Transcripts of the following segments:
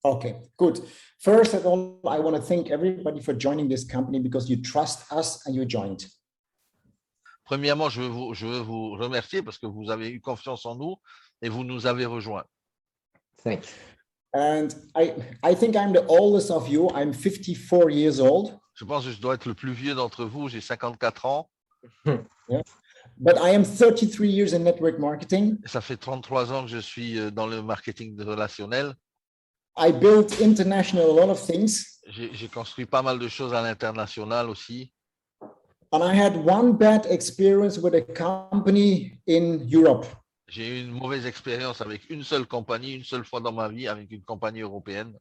Okay, good. First of all, I want to thank everybody for joining this company because you trust us and you joined. Premièrement, je veux vous remercier parce que vous avez eu confiance en nous et vous nous avez rejoints. Thanks. And I think I'm the oldest of you. I'm 54 years old. Je pense que je dois être le plus vieux d'entre vous. J'ai 54 ans. Yeah. But I am 33 years in network marketing. Ça fait 33 ans que je suis dans le marketing relationnel. I built international a lot of things. J'ai construit pas mal de choses à l'international aussi. And I had one bad experience with a company in Europe. J'ai eu une mauvaise expérience avec une seule compagnie, une seule fois dans ma vie, avec une compagnie européenne.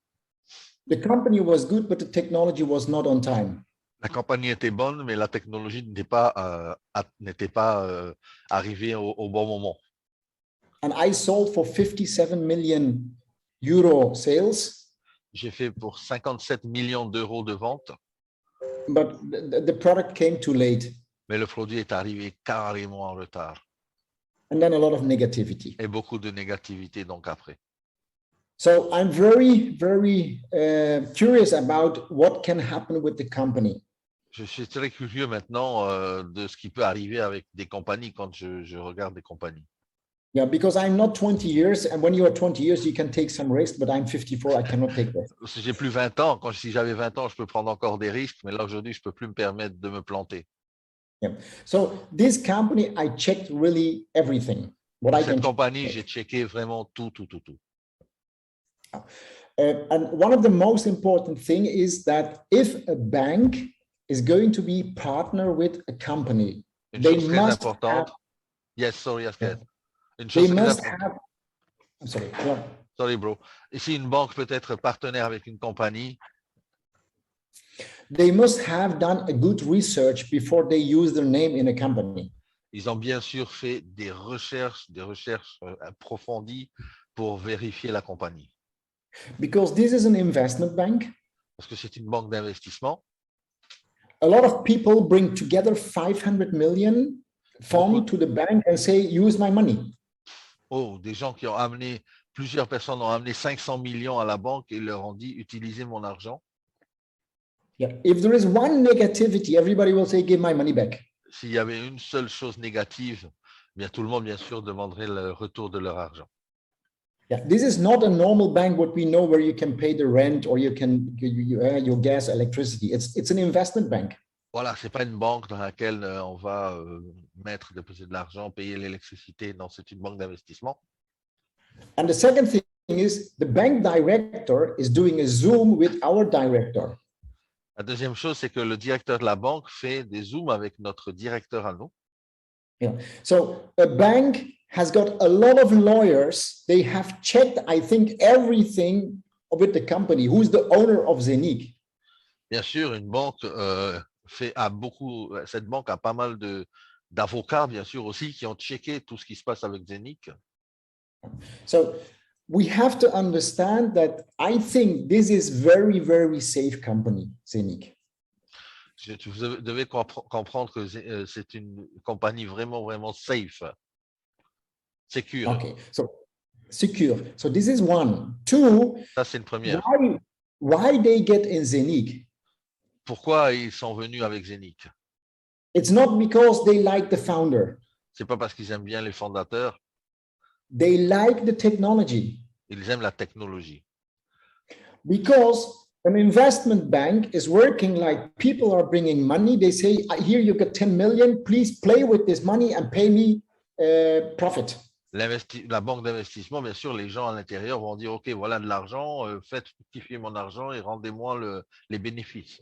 The company was good, but the technology was not on time. La compagnie était bonne, mais la technologie n'était pas arrivée au bon moment. And I sold for 57 million euro sales. J'ai fait pour 57 millions d'euros de vente. But the product came too late. Mais le produit est arrivé carrément en retard. And then a lot of negativity. Et beaucoup de négativité donc après. So I'm very, very curious about what can happen with the company. Je suis très curieux maintenant de ce qui peut arriver avec des compagnies quand je regarde des compagnies. Yeah, because I'm not 20 years, and when you are 20 years, you can take some risk, but I'm 54, I cannot take that. Si j'ai plus 20 ans, si j'avais 20 ans, je peux prendre encore des risques, mais là aujourd'hui, je peux plus me permettre de me planter. Yeah. So this company, I checked really everything. Cette compagnie, j'ai checké vraiment tout. And one of the most important thing is that if a bank is going to be partner with a company, Une they chose très must importante. have, Yes, sorry, Asket. Une they chose très must importante. have, I'm sorry, yeah. Sorry, bro. Et si une banque peut être partenaire avec une compagnie, They must have done a good research before they use their name in a company. ils ont bien sûr fait des recherches approfondies pour vérifier la compagnie. Because this is an investment bank. Parce que c'est une banque d'investissement. A lot of people bring together 500 million from to the bank and say, use my money. Oh, des gens qui ont amené, plusieurs personnes ont amené 500 millions à la banque et leur ont dit, utilisez mon argent. Yeah. If there is one negativity, everybody will say, give my money back. S'il y avait une seule chose négative, bien tout le monde, bien sûr, demanderait le retour de leur argent. Yeah. This is not a normal bank, what we know, where you can pay the rent or you can your gas, electricity. It's an investment bank. Voilà, c'est pas une banque dans laquelle on va déposer de l'argent, payer l'électricité. Non, c'est une banque d'investissement. And the second thing is the bank director is doing a Zoom with our director. La deuxième chose, c'est que le directeur de la banque fait des zooms avec notre directeur à nous. Yeah. So a bank has got a lot of lawyers. They have checked, I think, everything with the company. Who's the owner of Zenic? Bien sûr, une banque cette banque a pas mal d'avocats, bien sûr, aussi, qui ont checké tout ce qui se passe avec Zenic. So we have to understand that I think this is very, very safe company, Zenic. Vous devez comprendre que c'est une compagnie vraiment, vraiment safe, secure. Okay, so secure. So this is one. Two, ça c'est une première. Why they get in Zenic? Pourquoi ils sont venus avec Zenic? It's not because they like the founder. C'est pas parce qu'ils aiment bien les fondateurs. They like the technology. Ils aiment la technologie. Because an investment bank is working like people are bringing money. They say, here you get 10 million, please play with this money and pay me profit. La banque d'investissement, bien sûr, les gens à l'intérieur vont dire, OK, voilà de l'argent, faites fructifier mon argent et rendez-moi les bénéfices.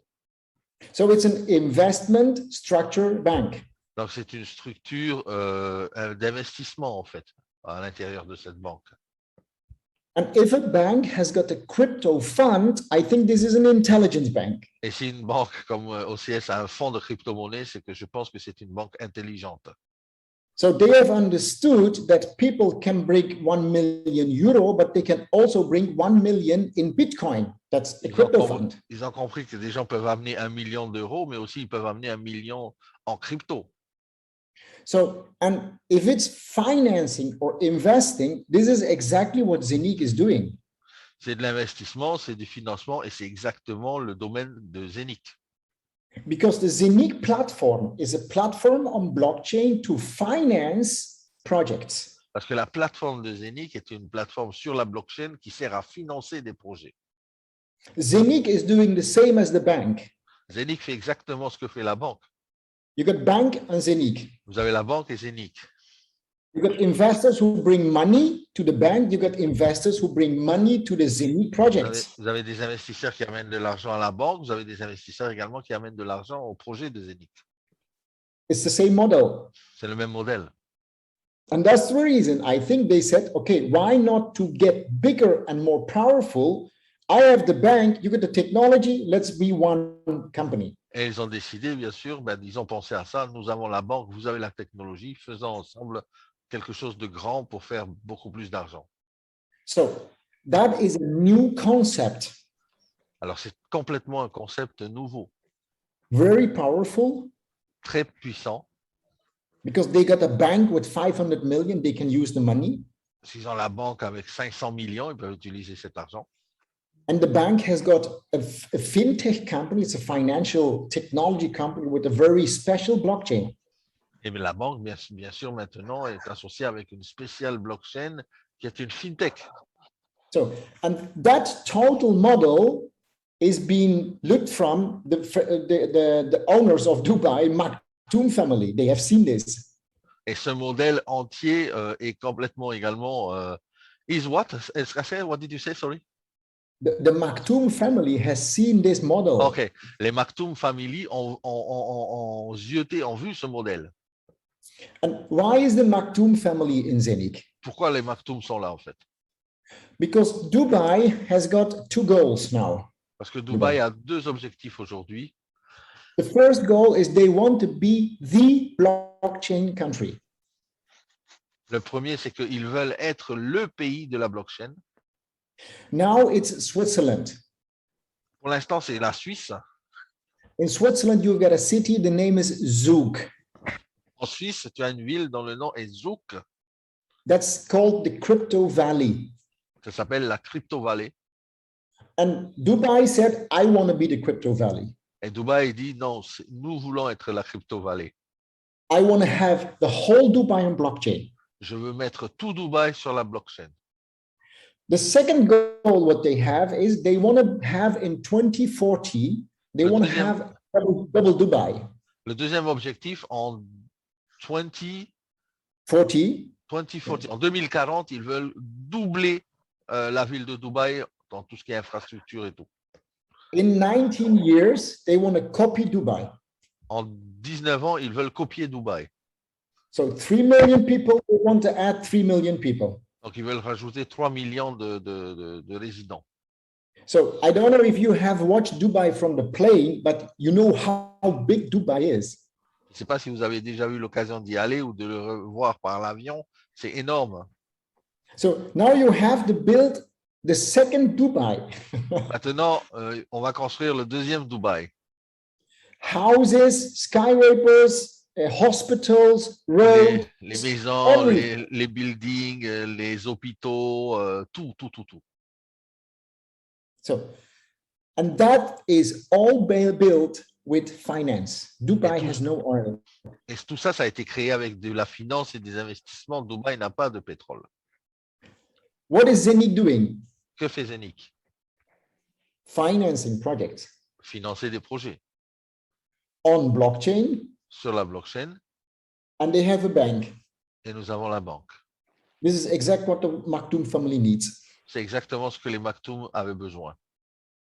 So it's an investment structure bank. Donc, c'est une structure d'investissement, en fait, à l'intérieur de cette banque. And if a bank has got a crypto fund, I think this is an intelligence bank. Et si une banque comme OCS a un fonds de crypto-monnaie, c'est que je pense que c'est une banque intelligente. So they have understood that people can bring 1 million euro, but they can also bring 1 million in Bitcoin. That's a crypto fund. Ils ont compris que des gens peuvent amener 1 million d'euros, mais aussi ils peuvent amener 1 million en crypto. So, and if it's financing or investing, this is exactly what Zenic is doing. C'est de l'investissement, c'est du financement et c'est exactement le domaine de Zenic. Because the Zenic platform is a platform on blockchain to finance projects. Parce que la plateforme de Zenic est une plateforme sur la blockchain qui sert à financer des projets. Zenic is doing the same as the bank. Zenic fait exactement ce que fait la banque. You got bank and Zenic. Vous avez la banque et Zenic. You got investors who bring money to the bank. You got investors who bring money to the Zenic projects. Vous avez des investisseurs qui amènent de l'argent à la banque. Vous avez des investisseurs également qui amènent de l'argent au projet de Zenic. It's the same model. C'est le même modèle. And that's the reason I think they said, okay, why not to get bigger and more powerful? I have the bank, you got the technology, let's be one company. Et ils ont décidé, bien sûr, ils ont pensé à ça. Nous avons la banque, vous avez la technologie, faisons ensemble quelque chose de grand pour faire beaucoup plus d'argent. So that is a new concept. Alors, c'est complètement un concept nouveau, Very powerful. très puissant. Because they got a bank with 500 million, they can use the money. S'ils ont la banque avec 500 millions, ils peuvent utiliser cet argent. And the bank has got a fintech company, it's a financial technology company with a very special blockchain. Et la banque, bien sûr, maintenant, est associée avec une spéciale blockchain qui est une fintech. So, and that total model is being looked from the owners of Dubai, Maktoum family. They have seen this. Et ce modèle entier est complètement également is what? What did you say? Sorry. The Maktoum family has seen this model. Ok, les Maktoum family ont vu ce modèle. And why is the Maktoum family in Zenic? Pourquoi les Maktoum sont là en fait? Because Dubai has got two goals now. Parce que Dubaï a deux objectifs aujourd'hui. The first goal is they want to be the blockchain country. Le premier, c'est qu'ils veulent être le pays de la blockchain. Now it's Switzerland. Pour l'instant, c'est la Suisse. In Switzerland, you've got a city, the name is Zug. En Suisse, tu as une ville dont le nom est Zug. That's called the Crypto Valley. Ça s'appelle la Crypto Valley. And Dubai said, I want to be the Crypto Valley. Et Dubaï dit, non, nous voulons être la Crypto Valley. I want to have the whole Dubai on blockchain. Je veux mettre tout Dubaï sur la blockchain. The second goal, what they have is they want to have in 2040, they want to have double Dubai. Le deuxième objectif, en 2040, en 2040, ils veulent doubler la ville de Dubaï dans tout ce qui est infrastructure et tout. in 19 years, they want to copy Dubai. En 19 ans, ils veulent copier Dubaï. So 3 million people, they want to add 3 million people. Donc, ils veulent rajouter 3 millions de résidents. So I don't know if you have watched Dubai from the plane, but you know how big Dubai is. Je ne sais pas si vous avez déjà eu l'occasion d'y aller ou de le voir par l'avion. C'est énorme. So now you have to build the second Dubai. Maintenant, on va construire le deuxième Dubaï. Houses, skyscrapers, hospitals, roads. Les maisons, les buildings, les hôpitaux, tout. So, and that is all built with finance. Dubai has no oil. Et tout ça, ça a été créé avec de la finance et des investissements. Dubaï n'a pas de pétrole. What is Zenic doing? Que fait Zenic? Financing projects Financer des projets on blockchain, sur la blockchain. and they have a bank. Et nous avons la banque. This is exactly what the Maktoum family needs. C'est exactement ce que les Maktoum avaient besoin.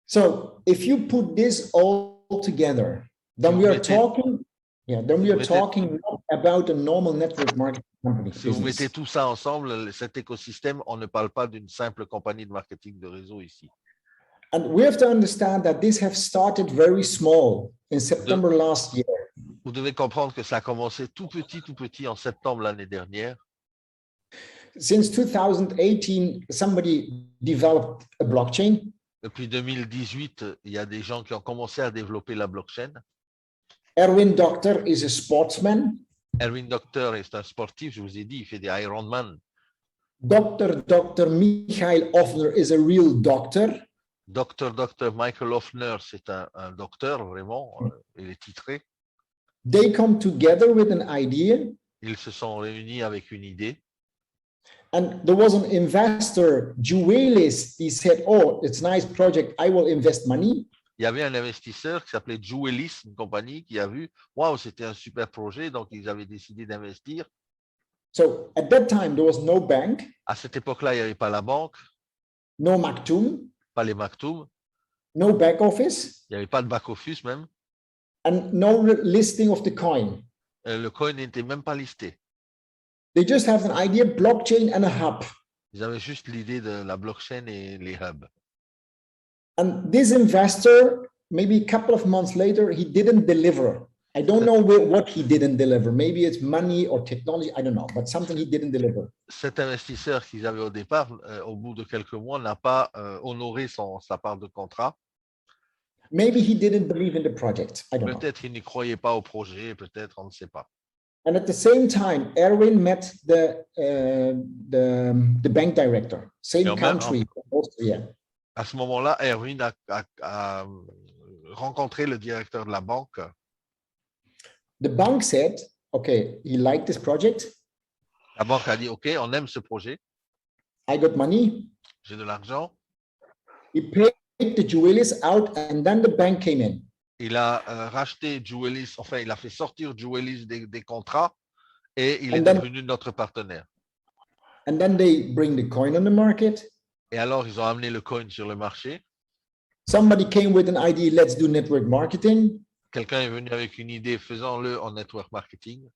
So if you put this all together, then we are talking, not about a normal network marketing company. Si vous mettez tout ça ensemble, cet écosystème, on ne parle pas d'une simple compagnie de marketing de réseau ici. And we have to understand that this has started very small in September last year. Vous devez comprendre que ça a commencé tout petit en septembre l'année dernière. Since 2018, somebody developed a blockchain. Depuis 2018, il y a des gens qui ont commencé à développer la blockchain. Erwin Doctor is a sportsman. Erwin Doctor est un sportif, je vous ai dit, il fait des Ironman. Dr. Michael Offner is a real doctor. Dr. Michael Hoffner, c'est un docteur, vraiment, il est titré. They come together with an idea. Ils se sont réunis avec une idée. And there was an investor, Juelis, he said, oh, it's a nice project, I will invest money. Il y avait un investisseur qui s'appelait Juelis, une compagnie qui a vu, waouh, c'était un super projet, donc ils avaient décidé d'investir. So at that time, there was no bank, À cette époque-là, il n'y avait pas la banque, no Maktoum, pas les Maktoum, no back office, il n'y avait pas de back-office même. and no listing of the coin. Le coin n'était même pas listé. They just have an idea, blockchain and a hub. Ils avaient juste l'idée de la blockchain et les hubs. And this investor, maybe a couple of months later, he didn't deliver. I don't know what he didn't deliver. Maybe it's money or technology. I don't know, but something he didn't deliver. Cet investisseur qu'ils avaient au départ, au bout de quelques mois, n'a pas honoré sa part de contrat. Maybe he didn't believe in the project. I don't know. Peut-être qu'il n'y croyait pas au projet, peut-être, on ne sait pas. And at the same time, Erwin met the bank director, same country, Austria. À ce moment-là, Erwin a rencontré le directeur de la banque. The bank said, okay, he liked this project. La banque a dit, OK, on aime ce projet. I got money. J'ai de l'argent. He paid the Juelis out and then the bank came in. Il a racheté Juelis, enfin, il a fait sortir Juelis des contrats et il est devenu notre partenaire. And then they bring the coin on the market. Et alors, ils ont amené le coin sur le marché. Somebody came with an idea, let's do network marketing. Quelqu'un est venu avec une idée, faisons-le en network marketing.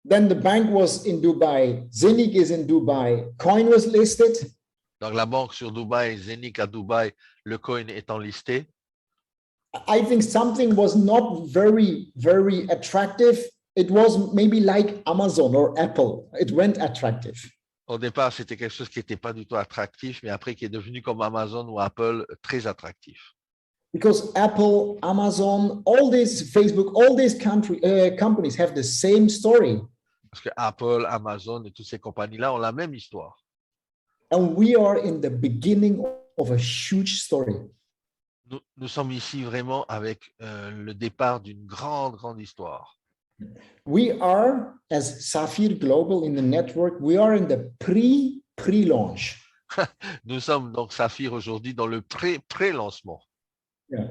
Then the bank was in Dubai, Zenix is in Dubai, coin was listed. Donc, la banque sur Dubaï, Zenix à Dubaï, le coin étant listé. I think something was not very, very attractive. It was maybe like Amazon or Apple. It went attractive. Au départ, c'était quelque chose qui n'était pas du tout attractif, mais après qui est devenu comme Amazon ou Apple, très attractif. Because Apple, Amazon, all these Facebook, all these companies have the same story. Parce que Apple, Amazon et toutes ces compagnies-là ont la même histoire. And we are in the beginning of a huge story. Nous sommes ici vraiment avec le départ d'une grande histoire. We are, as Saphir Global in the network, we are in the pre-launch. Nous sommes donc Saphir aujourd'hui dans le pré-lancement. Yeah.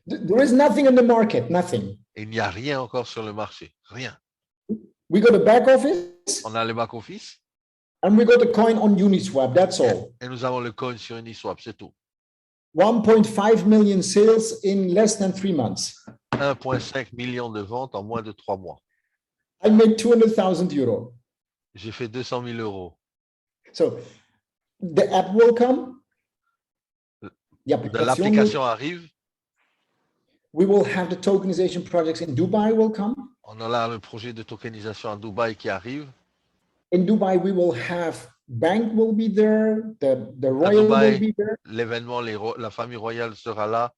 There is nothing in the market, nothing. Il n'y a rien encore sur le marché, rien. We got a back office. On a le back-office. And we got a coin on Uniswap, that's all. Et nous avons le coin sur Uniswap, c'est tout. 1.5 million sales in less than 3 months. 1,5 million de ventes en moins de 3 mois. I made 200,000 euros. J'ai fait 200 000 euros. So the app will come. L'application arrive. We will have the tokenization projects in Dubai will come. On a le projet de tokenisation à Dubaï qui arrive. In Dubai, we will have bank will be there, the royal Dubaï, will be there. L'événement, la famille royale sera là,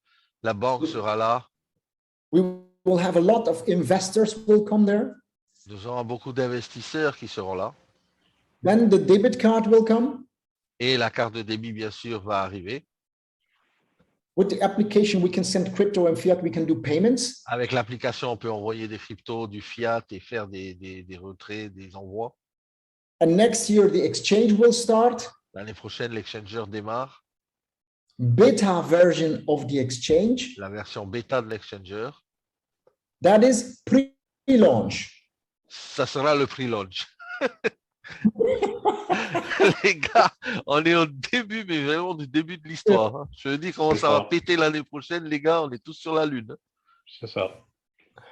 la banque sera là. We will have a lot of investors will come there. Nous aurons beaucoup d'investisseurs qui seront là. Then the debit card will come. Et la carte de débit, bien sûr, va arriver. With the application, we can send crypto and fiat, we can do payments. Avec l'application, on peut envoyer des cryptos, du fiat et faire des retraits, des envois. And next year, the exchange will start. L'année prochaine, l'exchanger démarre. Beta version of the exchange. La version bêta de l'exchanger. That is pre-launch. Ça sera le pre-launch. Les gars, on est au début, mais vraiment du début de l'histoire. Hein. Je dis comment ça va péter l'année prochaine, les gars, on est tous sur la Lune. C'est ça.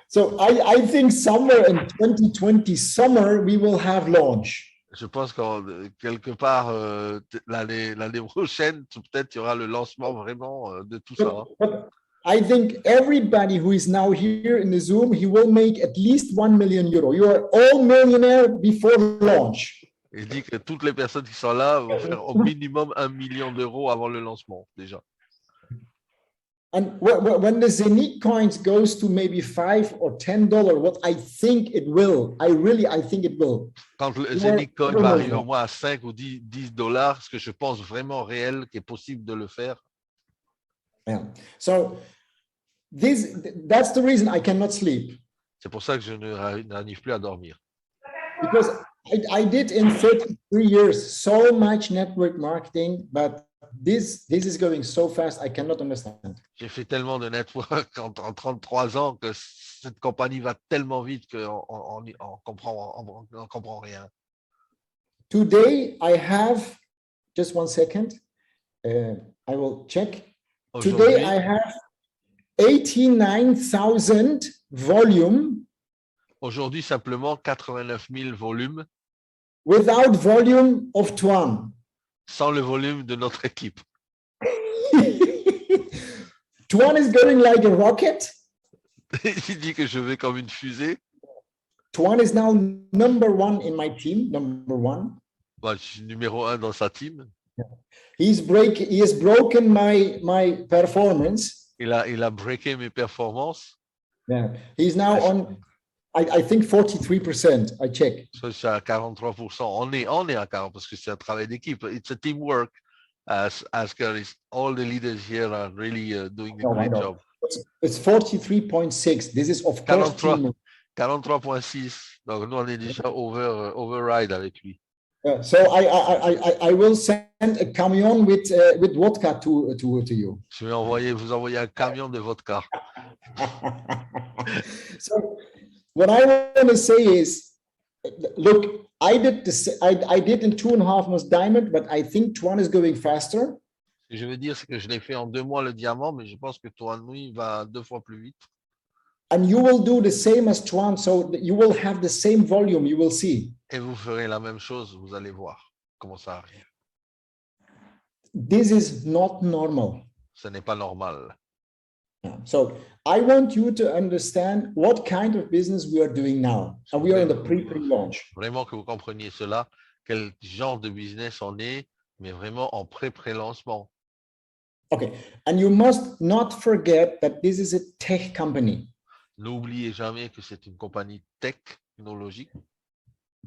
So I think somewhere in 2020 summer, we will have launch. Je pense que quelque part l'année prochaine, peut-être il y aura le lancement vraiment de tout ça. But I think everybody who is now here in the Zoom, he will make at least 1 million euro. You are all millionaire before launch. Il dit que toutes les personnes qui sont là vont faire au minimum 1 million d'euros avant le lancement, déjà. And when the Zenith coins goes to maybe $5 or $10, what I think it will, I think it will. Quand le You Zenith are- Coin va arriver au moins à 5 ou 10 dollars, ce que je pense vraiment réel, qui est possible de le faire. Yeah. So that's the reason I cannot sleep. C'est pour ça que je n'arrive plus à dormir. Because I did in 33 years so much network marketing, but this is going so fast, I cannot understand. J'ai fait tellement de network en 33 ans que cette compagnie va tellement vite qu'on on comprend rien. Today, I have, just 1 second, I will check. Today, Aujourd'hui, I have 89,000 volume aujourd'hui, simplement 89 000 volumes without volume of Tuan. sans le volume de notre équipe. Tuan is going like a rocket. Il dit que je vais comme une fusée. Tuan is now number 1 in my team, number 1. Bah, je suis numéro 1 dans sa team. He has broken my performance. Il a breaké mes performances. Yeah, he's now on, I think 43%. I check. Je suis à 43%. On est à 40% parce que c'est un travail d'équipe. It's a teamwork. As all the leaders here are really doing a great job. It's 43.6. This is of course 43.6. Donc nous on est déjà override avec lui. So I will send a camion with vodka to you. Je vais vous envoyer un camion de vodka. So what I want to say is, look, I did this. I did in 2.5 months diamond, but I think Tuan is going faster. Ce que je veux dire, c'est que je l'ai fait en 2 mois le diamant, mais je pense que Tuan Nui va 2 fois plus vite. And you will do the same as Tuan, so you will have the same volume. You will see. Et vous ferez la même chose, vous allez voir comment ça arrive. This is not normal. Ce n'est pas normal. So I want you to understand what kind of business we are doing now. And we are in the pre-launch. Vraiment que vous compreniez cela, quel genre de business on est, mais vraiment en pré-lancement. Okay. And you must not forget that this is a tech company. N'oubliez jamais que c'est une compagnie technologique.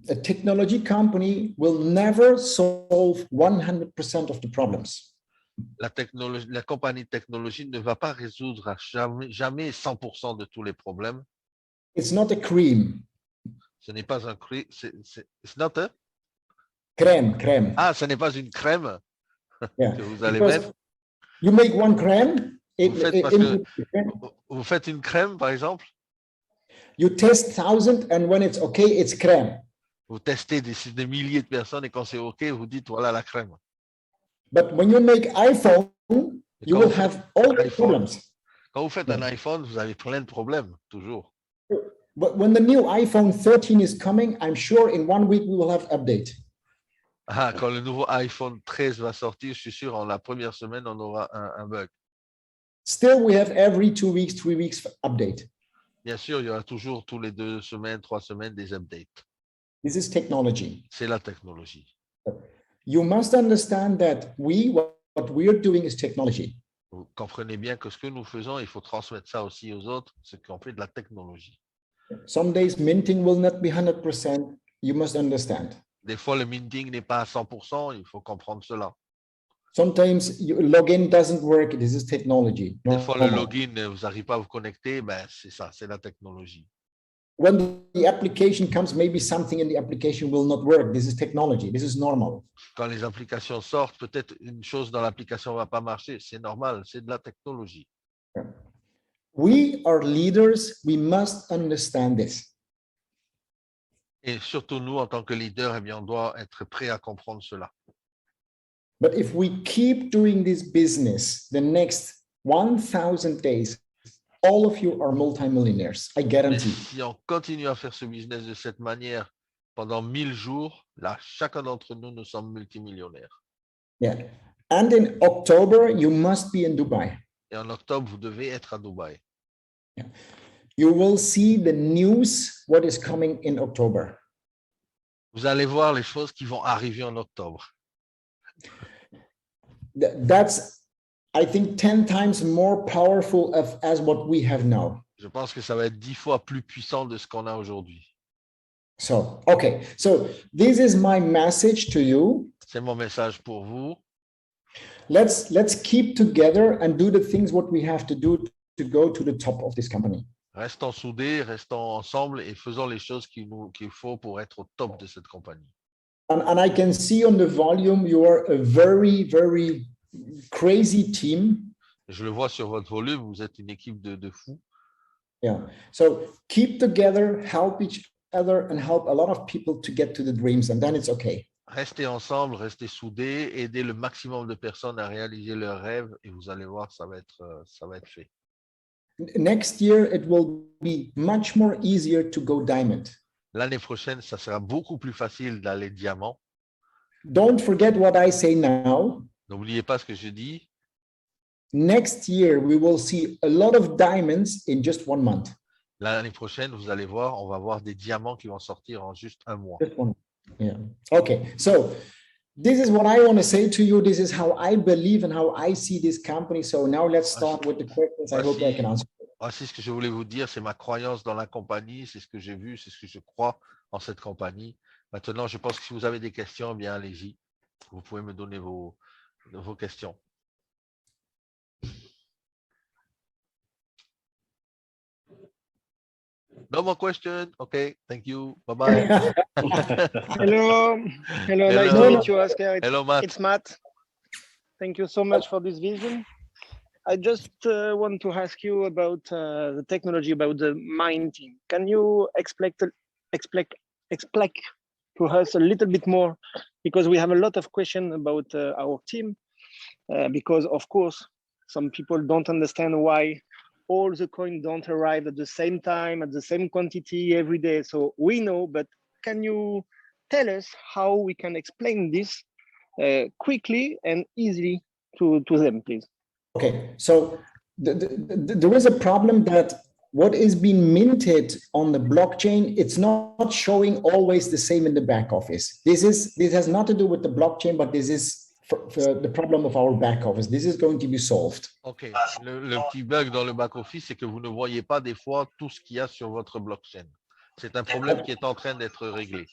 A technology company will never solve 100% of the problems. La compagnie technologie ne va pas résoudre jamais 100% de tous les problèmes. It's not a cream. Ce n'est pas un crème. It's not a... Crème. Ah, ce n'est pas une crème Yeah. que vous allez Because mettre. you make one crème. Vous faites une crème, par exemple. You test 1,000 and when it's okay, it's crème. Vous testez des milliers de personnes et quand c'est OK, vous dites voilà la crème. But when you make iPhone, you will have all the problems. Quand vous faites un iPhone, vous avez plein de problèmes, toujours. But when the new iPhone 13 is coming, I'm sure in 1 week we will have update. Ah, quand le nouveau iPhone 13 va sortir, je suis sûr, en la première semaine, on aura un bug. Still, we have every 2 weeks, 3 weeks update. Bien sûr, il y aura toujours tous les 2 semaines, 3 semaines des updates. This is technology. C'est la technologie. You must understand that what we are doing is technology. Vous comprenez bien que ce que nous faisons, il faut transmettre ça aussi aux autres, ce qu'on fait de la technologie. Some days minting will not be 100%. You must understand. Des fois, le minting n'est pas à 100%, il faut comprendre cela. Sometimes login doesn't work. This is technology. Des fois, le login, vous n'arrivez pas à vous connecter, ben, c'est ça, c'est la technologie. When the application comes, maybe something in the application will not work. This is technology. This is normal. Quand les applications sortent, peut-être une chose dans l'application ne va pas marcher. C'est normal, c'est de la technologie. We are leaders. We must understand this. Et surtout, nous, en tant que leaders, eh bien, on doit être prêt à comprendre cela. But if we keep doing this business the next 1,000 days, all of you are multimillionaires. I Mais guarantee. si on continue à faire ce business de cette manière pendant 1000 jours, là, chacun d'entre nous, nous sommes multimillionnaires. Yeah. And in October, you must be in Dubai. Et en octobre, vous devez être à Dubaï. You will see the news, what is coming in October. Vous allez voir les choses qui vont arriver en octobre. I think 10 times more powerful as what we have now. Je pense que ça va être 10 fois plus puissant de ce qu'on a aujourd'hui. So, okay. So this is my message to you. C'est mon message pour vous. Let's keep together and do the things what we have to do to go to the top of this company. Restons soudés, restons ensemble et faisons les choses qu'il faut pour être au top de cette compagnie. And I can see on the volume you are a very, very crazy team. Je le vois sur votre volume, vous êtes une équipe de fous. Yeah. So keep together, help each other, and help a lot of people to get to the dreams, and then it's okay. Restez ensemble, restez soudés, aidez le maximum de personnes à réaliser leurs rêves et vous allez voir, ça va être fait. Next year, it will be much more easier to go diamond. L'année prochaine, ça sera beaucoup plus facile d'aller diamant. Don't forget what I say now. N'oubliez pas ce que je dis. Next year, we will see a lot of diamonds in just 1 month. L'année prochaine, vous allez voir, on va voir des diamants qui vont sortir en juste un mois. Just one. Yeah. Okay. So this is what I want to say to you. This is how I believe and how I see this company. So now let's start with the questions. I hope I can answer. Voici ce que je voulais vous dire, c'est ma croyance dans la compagnie, c'est ce que j'ai vu, c'est ce que je crois en cette compagnie. Maintenant, je pense que si vous avez des questions, bien allez-y. Vous pouvez me donner vos questions. No more question. Okay, thank you. Bye-bye. Hello. Nice to meet you, Oscar. Hello, Matt. It's Matt. Thank you so much for this vision. I just want to ask you about the technology, about the minting. Can you explain to us a little bit more? Because we have a lot of questions about our team. Because, of course, some people don't understand why all the coins don't arrive at the same time, at the same quantity every day. So we know, but can you tell us how we can explain this quickly and easily to them, please? Okay, so there is a problem that what is being minted on the blockchain, it's not showing always the same in the back office. This has not to do with the blockchain, but this is for the problem of our back office. This is going to be solved. OK. Le petit bug dans le back office, c'est que vous ne voyez pas des fois tout ce qu'il y a sur votre blockchain. C'est un problème qui est en train d'être réglé.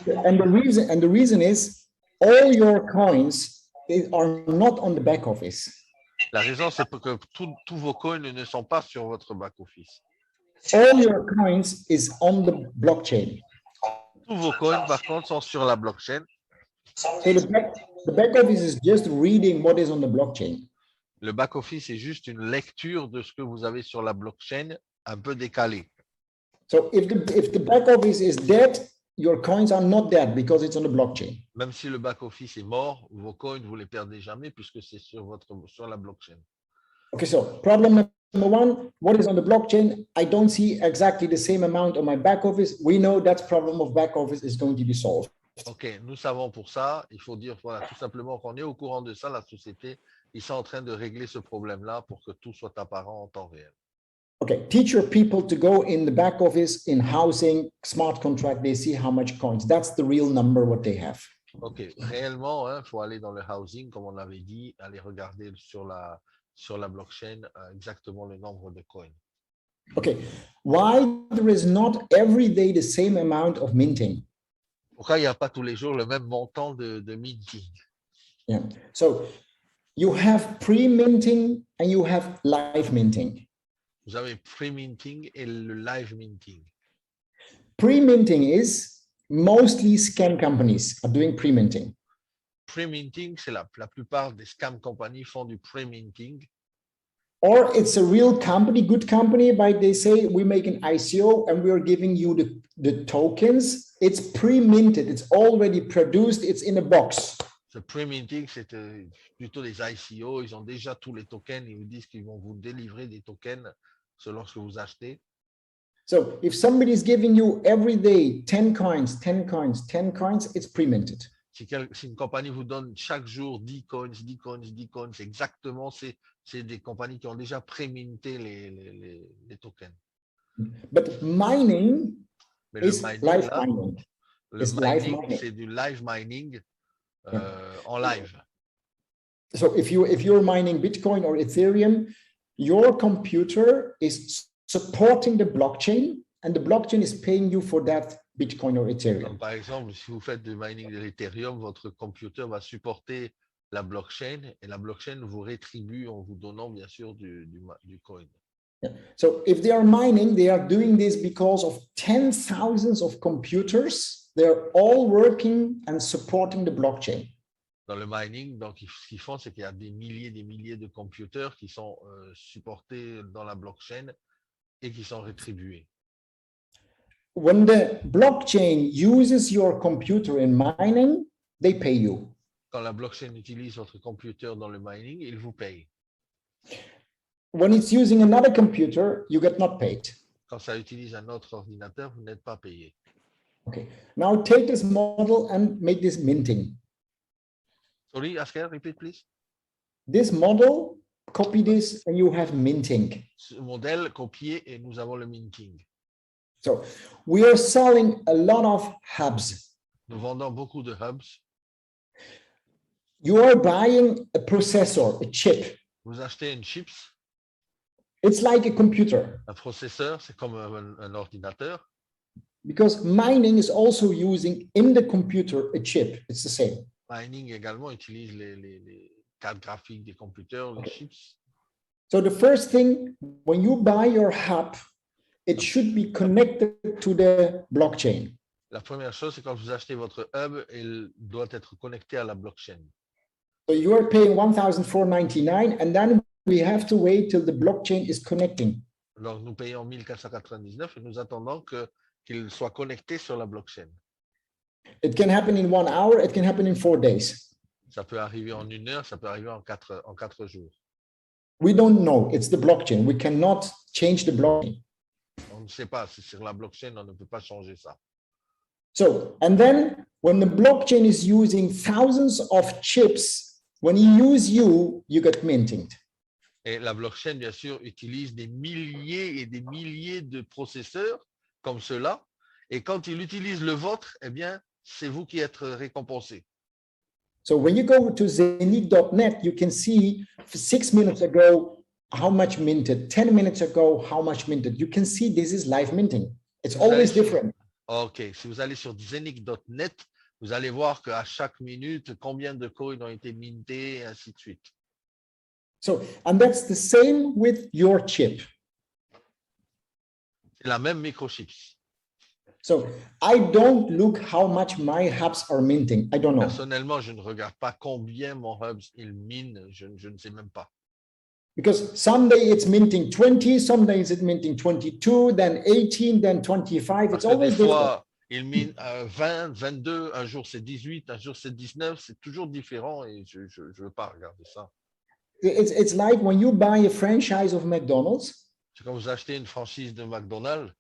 And the reason is all your coins are not on the back office. La raison, c'est que tous vos coins ne sont pas sur votre back office. All your coins is on the blockchain. Tous vos coins, par contre, sont sur la blockchain. So the back office is just reading what is on the blockchain. Le back office est juste une lecture de ce que vous avez sur la blockchain, un peu décalé. So if the back office is dead, your coins are not dead because it's on the blockchain. Même si le back office est mort, vos coins, vous les perdez jamais puisque c'est sur la blockchain. Okay, so problem number one, what is on the blockchain? I don't see exactly the same amount on my back office. We know that problem of back office is going to be solved. OK, nous savons pour ça, il faut dire voilà, tout simplement qu'on est au courant de ça, la société, ils sont en train de régler ce problème-là pour que tout soit apparent en temps réel. Okay, teach your people to go in the back office, in housing, smart contract, they see how much coins. That's the real number what they have. OK, réellement, il faut aller dans le housing, comme on l'avait dit, aller regarder sur la blockchain exactement le nombre de coins. Okay, why there is not every day the same amount of minting? Pourquoi il n'y a pas tous les jours le même montant de minting? Yeah, so you have pre-minting and you have live minting. Vous avez pre-minting et le live minting. Pre-minting is mostly scam companies are doing pre-minting. Pre-minting, c'est la plupart des scam companies font du pre-minting. Or it's a real company, good company, but they say we make an ICO and we are giving you the tokens. It's pre-minted, it's already produced, it's in a box. Ce pre-minting, c'est plutôt des ICO, ils ont déjà tous les tokens, ils vous disent qu'ils vont vous délivrer des tokens selon ce que vous achetez. So if somebody is giving you every day 10 coins, 10 coins, 10 coins, it's pre-minted. Si une compagnie vous donne chaque jour 10 coins, 10 coins, 10 coins, exactement, c'est des compagnies qui ont déjà pré-minté les tokens. But mining is live là, mining. Le mining, c'est du live mining en live. So if you're mining Bitcoin or Ethereum, your computer is supporting the blockchain, and the blockchain is paying you for that Bitcoin or Donc, Ethereum. par exemple, si vous faites du mining de l'Ethereum, votre computer va supporter la blockchain et la blockchain vous rétribue en vous donnant bien sûr du coin. So if they are mining, they are doing this because of 10,000s of computers. They're all working and supporting the blockchain. Dans le mining, donc ce qu'ils font, c'est qu'il y a des milliers de computers qui sont supportés dans la blockchain et qui sont rétribués. When the blockchain uses your computer in mining, they pay you. Quand la blockchain utilise votre computer dans le mining, il vous paye. When it's using another computer, you get not paid. Quand ça utilise un autre ordinateur, vous n'êtes pas payé. Okay. Now take this model and make this minting. Sorry, Asker, repeat please. This model, copy this, and you have minting. Ce modèle copié et nous avons le minting. So we are selling a lot of hubs. Nous vendons beaucoup de hubs. You are buying a processor, a chip. Vous achetez une chips, It's like a computer un processeur, c'est comme un ordinateur. because mining is also using in the computer a chip. It's the same. Mining également utilise les cartes graphiques des computers, les chips. So the first thing, when you buy your hub, it should be connected to the blockchain. La première chose, c'est quand vous achetez votre hub, il doit être connecté à la blockchain. So you are paying 1,499, and then we have to wait till the blockchain is connecting. Donc, nous payons 1499 et nous attendons qu'il soit connecté sur la blockchain. It can happen in 1 hour, it can happen in 4 days. Ça peut arriver en 1 heure, ça peut arriver en 4 jours. We don't know. It's the blockchain. We cannot change the blockchain. On ne sait pas, c'est sur la blockchain, on ne peut pas changer ça. So, and then when the blockchain is using thousands of chips, when you use you get minting. Et la blockchain, bien sûr, utilise des milliers et des milliers de processeurs comme cela. Et quand il utilise le vôtre, eh bien, c'est vous qui êtes récompensé. So when you go to zenith.net, you can see 6 minutes ago how much minted, 10 minutes ago how much minted. You can see this is live minting. It's always different. OK. Si vous allez sur zenith.net, vous allez voir qu'à chaque minute, combien de coins ont été mintés, et ainsi de suite. So, and that's the same with your chip. C'est la même microchips. So I don't look how much my hubs are minting. I don't know. Personnellement, je ne regarde pas combien mon hubs il mine. Je ne sais même pas. Because someday it's minting 20, some days it's minting 22, then 18, then 25. Parce It's que always des different. fois, il mine 20, 22, un jour c'est 18, un jour c'est 19. C'est toujours différent et je ne veux pas regarder ça. It's like when you buy a franchise of McDonald's, C'est quand vous achetez une franchise de McDonald's,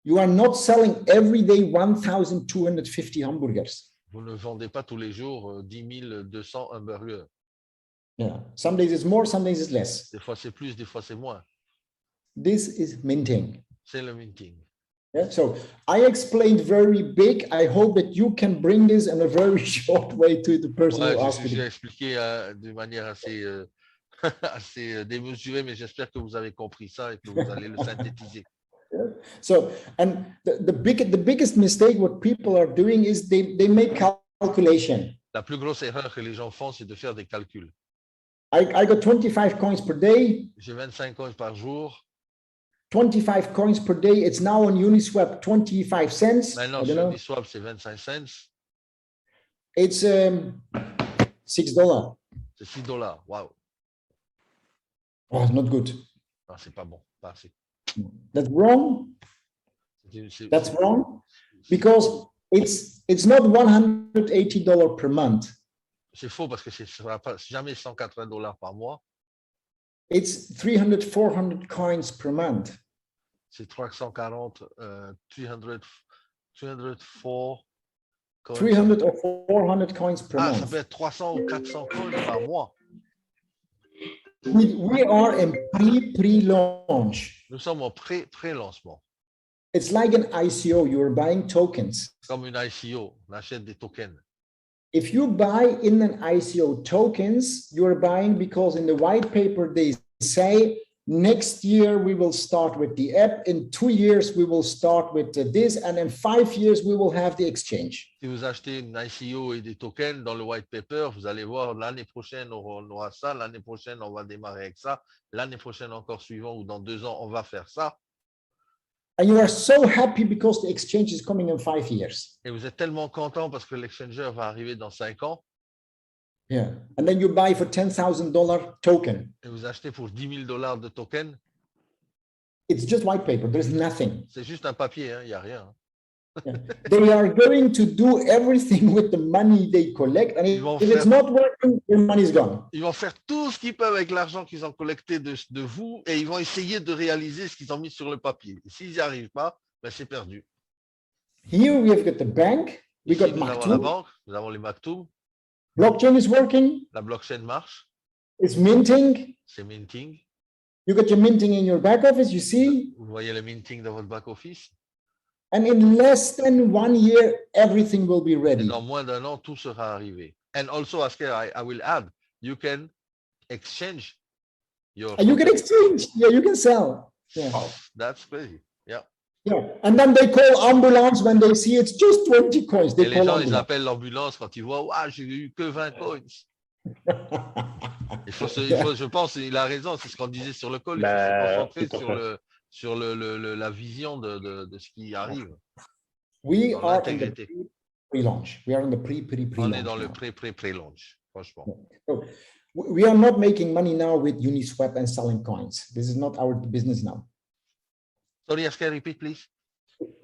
you are not selling every day 1,250 hamburgers. vous ne vendez pas tous les jours 10 200 hamburgers. Yeah. Some days it's more, some days it's less. Des fois c'est plus, des fois c'est moins. This is minting. C'est le minting. Yeah. So I explained very big. I hope that you can bring this in a very short way to the person Ouais, who asked j'ai me. expliqué de manière assez, assez démesurée, mais j'espère que vous avez compris ça et que vous allez le synthétiser. So, and the biggest mistake what people are doing is they make calculation. La plus grosse erreur que les gens font, c'est de faire des calculs. I got 25 coins per day, J'ai 25 coins par jour. 25 coins per day. It's now on Uniswap 25 cents. Maintenant, I don't sur know. Uniswap, c'est 25 cents. It's $6. C'est $6. Waouh. Oh, not good. Non, c'est pas bon. Pas assez. That's wrong. That's wrong because it's not $180 per month. C'est faux parce que ce ne sera pas jamais $180 par mois. It's 300, 400 coins per month. C'est 340, 304 coins. 300 or 400 coins per Ah, ça month. peut être 300 ou 400 coins par mois. We are in pre-launch. Nous sommes en pré-lancement. It's like an ICO. You are buying tokens. Comme une ICO, on achète des tokens. if you buy in an ICO tokens, you're buying because in the white paper they say next year we will start with the app, in 2 years we will start with this, and in 5 years we will have the exchange. Si vous achetez une ICO et des tokens dans le white paper, vous allez voir l'année prochaine on aura ça, l'année prochaine on va démarrer avec ça, l'année prochaine encore suivant ou dans 2 ans on va faire ça. And you are so happy because the exchange is coming in 5 years. Et vous êtes tellement content parce que l'exchanger va arriver dans 5 ans. Yeah. And then you buy for $10,000 token. Et vous achetez pour $10,000 de tokens. It's just white paper. There's nothing. C'est juste un papier, il n'y a rien. Yeah. They are going to do everything with the money they collect. And if it's not working, your money is gone. Ils vont faire tout ce qu'ils peuvent avec l'argent qu'ils ont collecté de vous et ils vont essayer de réaliser ce qu'ils ont mis sur le papier. Et s'ils n'y arrivent pas, ben c'est perdu. Here we have got the bank. We Ici, got nous avons la Maktoum. banque, nous avons les Maktoum. Blockchain is working. La blockchain marche, It's minting. c'est minting. You got your minting in your back office, you see. Vous voyez le minting dans votre back-office. And in less than 1 year, everything will be Et ready. dans moins d'1 an, tout sera arrivé. And also, Asker, I will add, you can exchange your... And you can exchange. Yeah, you can sell. Yeah. That's crazy. Yeah. Yeah. And then they call ambulance when they see it's just 20 coins. Et They les call gens, ils ambulance. appellent l'ambulance quand ils voient, ah, j'ai eu que 20 coins. Je pense, il a raison, c'est ce qu'on disait sur le call. Il faut se concentrer sur la vision de ce qui arrive. We Dans are in the l'intégrité. pre-launch. We are in the pre-launch. On est dans le pré-launch, franchement. So we are not making money now with Uniswap and selling coins. This is not our business now. Sorry, Asker, repeat, please.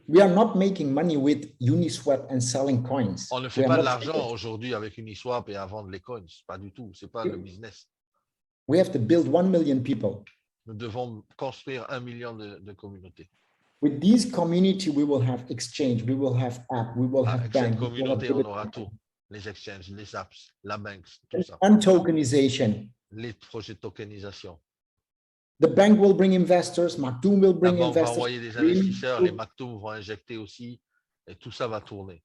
We are not making money with Uniswap and selling coins. On ne We fait are pas de not- l'argent aujourd'hui avec Uniswap et à vendre les coins. Pas du tout. C'est pas le business. We have to build 1 million people. Nous devons construire 1 million de communautés. With this community, we will have exchange, we will have app, we will have Avec cette bank, we will have communauté, on aura tout. Les exchanges, les apps, la banque, tout ça. and tokenization. Les projets de tokenisation. The bank will bring investors, Maktoum will La bring banque va investors. envoyer des investisseurs, les Maktoum vont injecter aussi, et tout ça va tourner.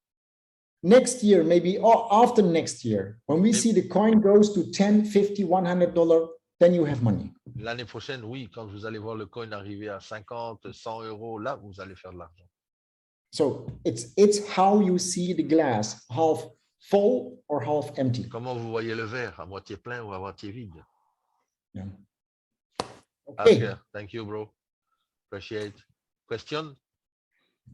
Next year, maybe or after next year, when we see the coin goes to 10, 50, $100, then you have money. L'année prochaine, oui, quand vous allez voir le coin arriver à 50, 100 euros, là, vous allez faire de l'argent. So it's how you see the glass, half full or half empty. Comment vous voyez le verre, à moitié plein ou à moitié vide? Yeah. Okay, Asker, thank you, bro. Appreciate. Question?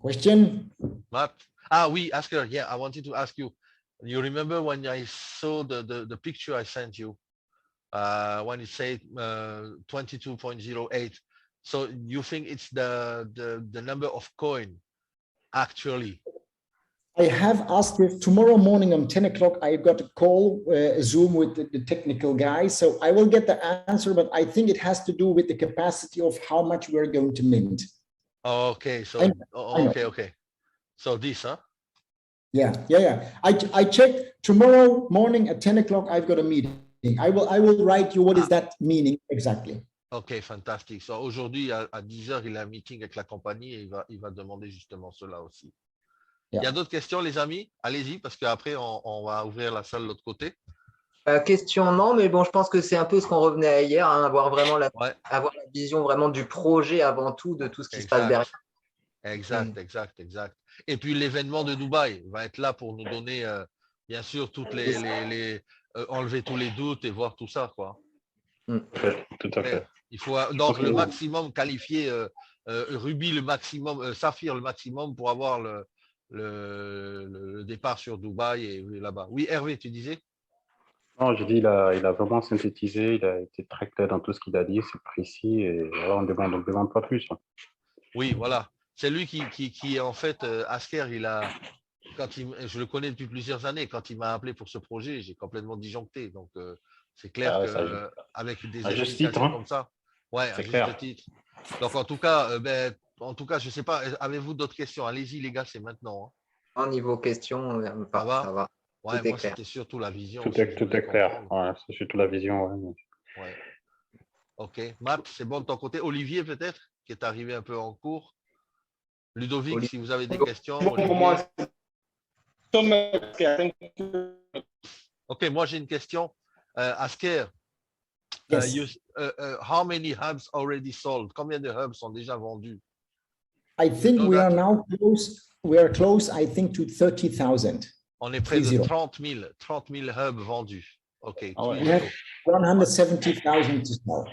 question? Matt? Ah, oui, Asker, yeah, I wanted to ask you. You remember when I saw the picture I sent you, when it said 22.08. So you think it's the number of coin actually? I have asked if tomorrow morning on 10 o'clock, I got a call, Zoom with the technical guy. So I will get the answer, but I think it has to do with the capacity of how much we're going to mint. Okay, so I know. okay. So this, huh? Yeah. I checked tomorrow morning at 10 o'clock, I've got a meeting. I will write you what is that meaning exactly. Ok, fantastique. So, aujourd'hui, à 10 heures, il a un meeting avec la compagnie et il va demander justement cela aussi. Yeah. Il y a d'autres questions, les amis? Allez-y, parce qu'après, on va ouvrir la salle de l'autre côté. Question, non, mais bon, je pense que c'est un peu ce qu'on revenait à hier, hein, avoir Ouais, la vision vraiment du projet avant tout, de tout ce qui se passe derrière. exact. Et puis, l'événement de Dubaï va être là pour nous donner, bien sûr, toutes enlever tous les doutes et voir tout ça, quoi. Tout à fait. Il faut donc le maximum qualifier Ruby le maximum, Saphir le maximum pour avoir le départ sur Dubaï et là-bas. Oui, Hervé, tu disais? Non, je dis, il a vraiment synthétisé, il a été très clair dans tout ce qu'il a dit, c'est précis et voilà, on ne demande pas plus. Oui, voilà. C'est lui qui en fait, Asker, je le connais depuis plusieurs années. Quand il m'a appelé pour ce projet, j'ai complètement disjoncté. Donc, c'est clair qu'avec des explications comme ça, ouais, à juste titre. Donc, en tout cas, je ne sais pas, avez-vous d'autres questions? Allez-y, les gars, c'est maintenant. Hein. Niveau questions, ça va. Ouais, moi, c'était surtout la vision. Tout est clair. Ouais, c'est surtout la vision. Ouais. Ok. Matt, c'est bon de ton côté. Olivier, peut-être, qui est arrivé un peu en cours. Ludovic, si vous avez des questions. Bon pour moi. OK, moi j'ai une question. Asker, Yes. how many hubs already sold? Combien de hubs sont déjà vendus? I think know we that? are now close. We are close, I think, to 30,000. On est près de 30. 30 000 hubs vendus. OK, Ah ouais. We have 170,000 to sell.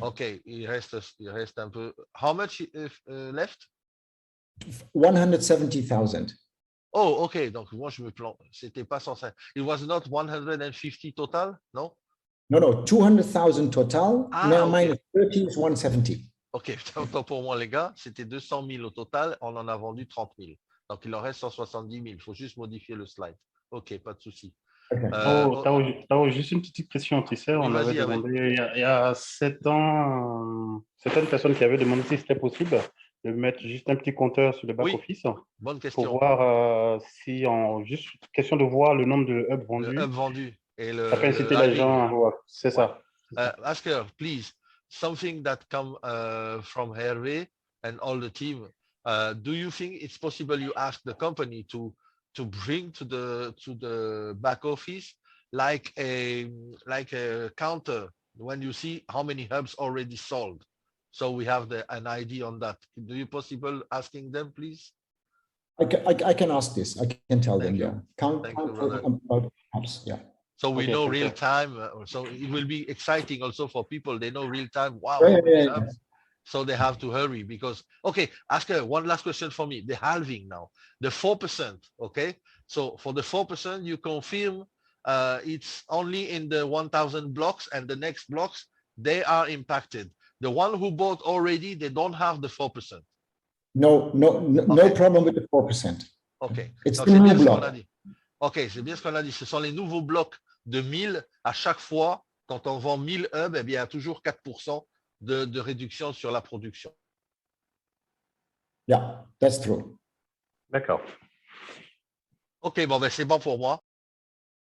OK, il reste un peu. How much left? 170,000. Oh, OK, donc moi je me plante. C'était pas 105. It was not 150 total, non? No, no, 200,000 total. Ah, Now OK. minus 30 is 170. OK, autant pour moi les gars, c'était 200 000 au total, on en a vendu 30 000. Donc il en reste 170 000. Il faut juste modifier le slide. OK, pas de souci. Okay. Tao, juste une petite question, tu sais, Oui, on avait vas-y, Ahmed. demandé il y a 7 ans, certaines personnes qui avaient demandé si c'était possible de mettre juste un petit compteur sur le Oui. back-office Bonne pour question. voir si, juste question de voir le nombre de hubs vendus, Le hub vendu et le, ça peut inciter le les halving. gens, ouais, c'est ça. Asker, please, something that come from Hervé and all the team. Do you think it's possible you ask the company to bring to the back office like a counter when you see how many hubs already sold? So we have an idea on that. Do you possible asking them, please? I can ask this. I can tell them. Thank you. Yeah. Count Thank you, for brother. about apps. Yeah. So we Okay, know thank you. real time. So it will be exciting also for people. They know real time. Wow, Yeah, how yeah, many yeah. hubs? So they have to hurry because, okay, Asker, one last question for me. The halving now, the 4%, okay? So for the 4%, you confirm it's only in the 1,000 blocks and the next blocks, they are impacted. The one who bought already, they don't have the 4%. No Okay. problem with the 4%. OK. It's Donc, the c'est new bien ce qu'on block. a dit. OK, c'est bien ce qu'on a dit. Ce sont les nouveaux blocs de 1000 à chaque fois. Quand on vend 1000 hubs, eh bien, il y a toujours 4% de réduction sur la production. Yeah, that's true. D'accord. OK, bon, ben, c'est bon pour moi.